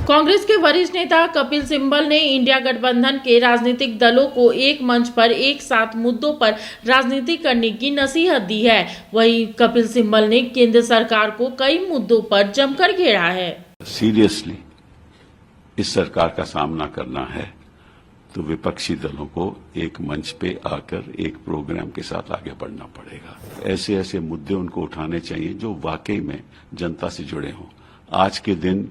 कांग्रेस के वरिष्ठ नेता कपिल सिब्बल ने इंडिया गठबंधन के राजनीतिक दलों को एक मंच पर एक साथ मुद्दों पर राजनीति करने की नसीहत दी है। वहीं कपिल सिब्बल ने केंद्र सरकार को कई मुद्दों पर जमकर घेरा है। सीरियसली इस सरकार का सामना करना है तो विपक्षी दलों को एक मंच पे आकर एक प्रोग्राम के साथ आगे बढ़ना पड़ेगा। ऐसे ऐसे मुद्दे उनको उठाने चाहिए जो वाकई में जनता से जुड़े हों। आज के दिन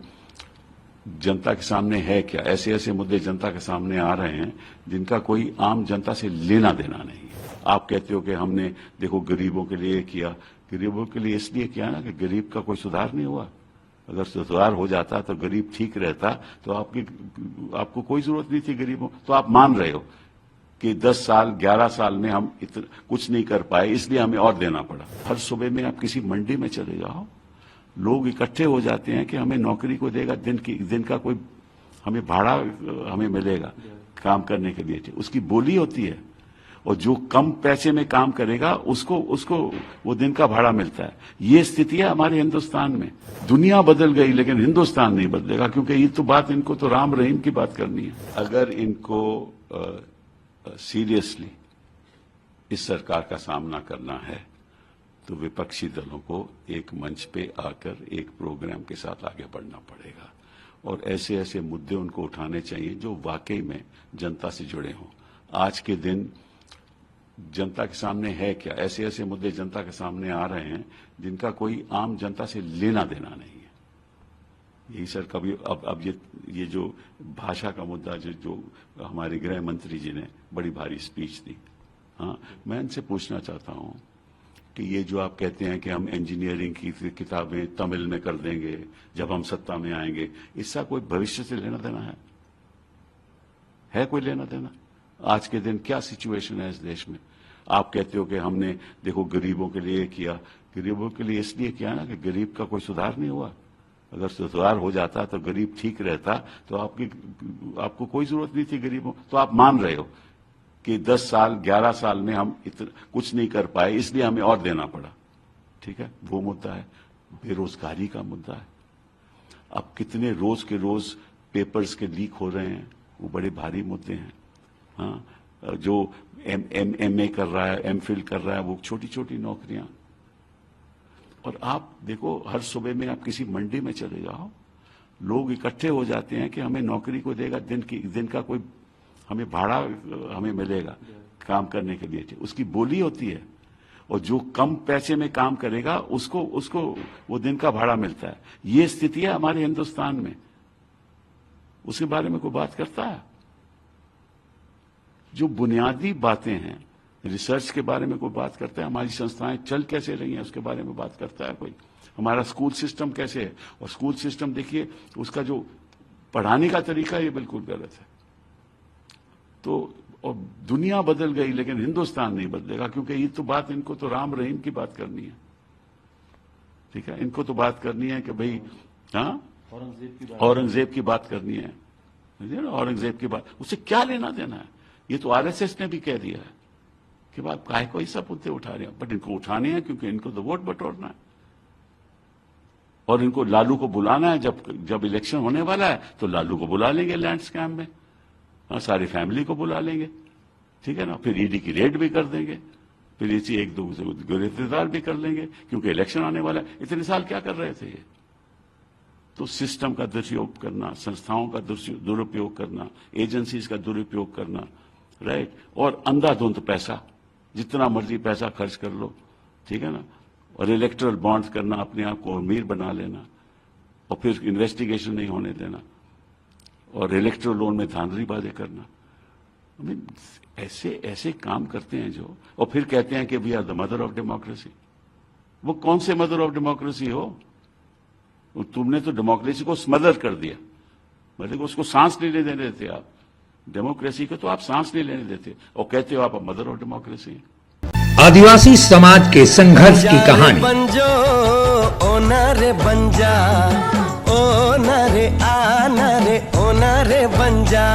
जनता के सामने है क्या, ऐसे ऐसे मुद्दे जनता के सामने आ रहे हैं जिनका कोई आम जनता से लेना देना नहीं है। आप कहते हो कि हमने देखो गरीबों के लिए किया, गरीबों के लिए इसलिए किया ना कि गरीब का कोई सुधार नहीं हुआ। अगर सुधार हो जाता तो गरीब ठीक रहता तो आपको कोई जरूरत नहीं थी गरीबों। तो आप मान रहे हो कि 10 साल 11 साल में हम कुछ नहीं कर पाए इसलिए हमें और देना पड़ा। हर सुबह में आप किसी मंडी में चले जाओ, लोग इकट्ठे हो जाते हैं कि हमें नौकरी को देगा, दिन का कोई हमें भाड़ा हमें मिलेगा काम करने के लिए, उसकी बोली होती है। और जो कम पैसे में काम करेगा उसको वो दिन का भाड़ा मिलता है। ये स्थिति है हमारे हिंदुस्तान में। दुनिया बदल गई लेकिन हिंदुस्तान नहीं बदलेगा, क्योंकि ये तो बात इनको तो राम रहीम की बात करनी है। अगर इनको सीरियसली इस सरकार का सामना करना है तो विपक्षी दलों को एक मंच पे आकर एक प्रोग्राम के साथ आगे बढ़ना पड़ेगा और ऐसे ऐसे मुद्दे उनको उठाने चाहिए जो वाकई में जनता से जुड़े हों। आज के दिन जनता के सामने है क्या, ऐसे ऐसे मुद्दे जनता के सामने आ रहे हैं जिनका कोई आम जनता से लेना देना नहीं है। यही सर कभी अब ये जो भाषा का मुद्दा जो हमारे गृह मंत्री जी ने बड़ी भारी स्पीच दी, हाँ, मैं इनसे पूछना चाहता हूँ कि ये जो आप कहते हैं कि हम इंजीनियरिंग की किताबें तमिल में कर देंगे जब हम सत्ता में आएंगे, इसका कोई भविष्य से लेना देना है कोई लेना देना? आज के दिन क्या सिचुएशन है इस देश में? आप कहते हो कि हमने देखो गरीबों के लिए किया, गरीबों के लिए इसलिए किया ना कि गरीब का कोई सुधार नहीं हुआ। अगर सुधार हो जाता तो गरीब ठीक रहता तो आपको कोई जरूरत नहीं थी गरीबों। तो आप मान रहे हो कि 10 साल 11 साल में हम कुछ नहीं कर पाए इसलिए हमें और देना पड़ा। ठीक है, वो मुद्दा है। बेरोजगारी का मुद्दा है। अब कितने रोज के रोज पेपर्स के लीक हो रहे हैं, वो बड़े भारी मुद्दे हैं। हाँ, जो एमए कर रहा है, एमफिल कर रहा है, वो छोटी छोटी नौकरियां। और आप देखो हर सुबह में आप किसी मंडी में चले जाओ, लोग इकट्ठे हो जाते हैं कि हमें नौकरी को देगा, दिन का कोई हमें भाड़ा हमें मिलेगा काम करने के लिए, उसकी बोली होती है। और जो कम पैसे में काम करेगा उसको वो दिन का भाड़ा मिलता है। ये स्थिति है हमारे हिंदुस्तान में। उसके बारे में कोई बात करता है? जो बुनियादी बातें हैं, रिसर्च के बारे में कोई बात करता है? हमारी संस्थाएं चल कैसे रही हैं उसके बारे में बात करता है कोई? हमारा स्कूल सिस्टम कैसे है? और स्कूल सिस्टम देखिए, उसका जो पढ़ाने का तरीका ये बिल्कुल गलत है। तो और दुनिया बदल गई लेकिन हिंदुस्तान नहीं बदलेगा, क्योंकि ये तो बात इनको तो राम रहीम की बात करनी है। ठीक है, इनको तो बात करनी है कि भाई हाँ औरंगजेब की बात करनी है। औरंगजेब की बात, उससे क्या लेना देना है? ये तो आरएसएस ने भी कह दिया है कि आप काहे को ये सब मुद्दे उठा रहे हैं, बट इनको उठाने हैं क्योंकि इनको तो वोट बटोरना है और इनको लालू को बुलाना है। जब इलेक्शन होने वाला है तो लालू को बुला लेंगे लैंड स्कैम में, सारी फैमिली को बुला लेंगे। ठीक है ना, फिर ईडी की रेड भी कर देंगे, फिर इसी एक दो गिरफ्तार भी कर लेंगे क्योंकि इलेक्शन आने वाला है। इतने साल क्या कर रहे थे ये? तो सिस्टम का दुरुपयोग करना, संस्थाओं का दुरुपयोग करना, एजेंसीज का दुरुपयोग करना, राइट, और अंधाधुंध पैसा, जितना मर्जी पैसा खर्च कर लो, ठीक है ना, और इलेक्टोरल बॉन्ड्स करना, अपने आप को अमीर बना लेना और फिर इन्वेस्टिगेशन नहीं होने देना और इलेक्टोरल लोन में धांधलीबाजी करना। ऐसे काम करते हैं जो, और फिर कहते हैं कि we are the mother of democracy. वो कौन से मदर ऑफ डेमोक्रेसी हो? तुमने तो डेमोक्रेसी को स्मदर कर दिया, मतलब उसको सांस नहीं लेने देते आप। डेमोक्रेसी को तो आप सांस नहीं लेने देते और कहते हो आप मदर ऑफ डेमोक्रेसी हैं। आदिवासी समाज के संघर्ष की कहानी। बंजो ओनरे बंजा, ओनरे आनरे ओनरे बंजा।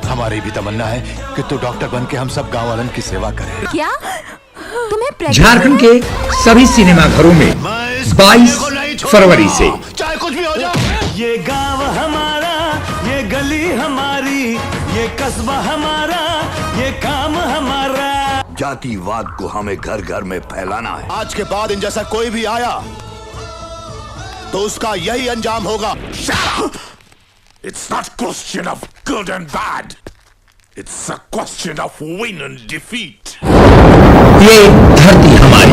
हमारी भी तमन्ना है कि तू डॉक्टर बन के हम सब गाँव वालों की सेवा करे। क्या तुम्हें झारखंड के सभी सिनेमा घरों में 22 फरवरी से चाहे कुछ भी हो जाए, ये गाँव हमारा। कस्बा हमारा, ये काम हमारा। जातिवाद को हमें घर घर में फैलाना है। आज के बाद इन जैसा कोई भी आया तो उसका यही अंजाम होगा। It's not question of good and bad. It's a question of win and defeat. ये धरती हमारी,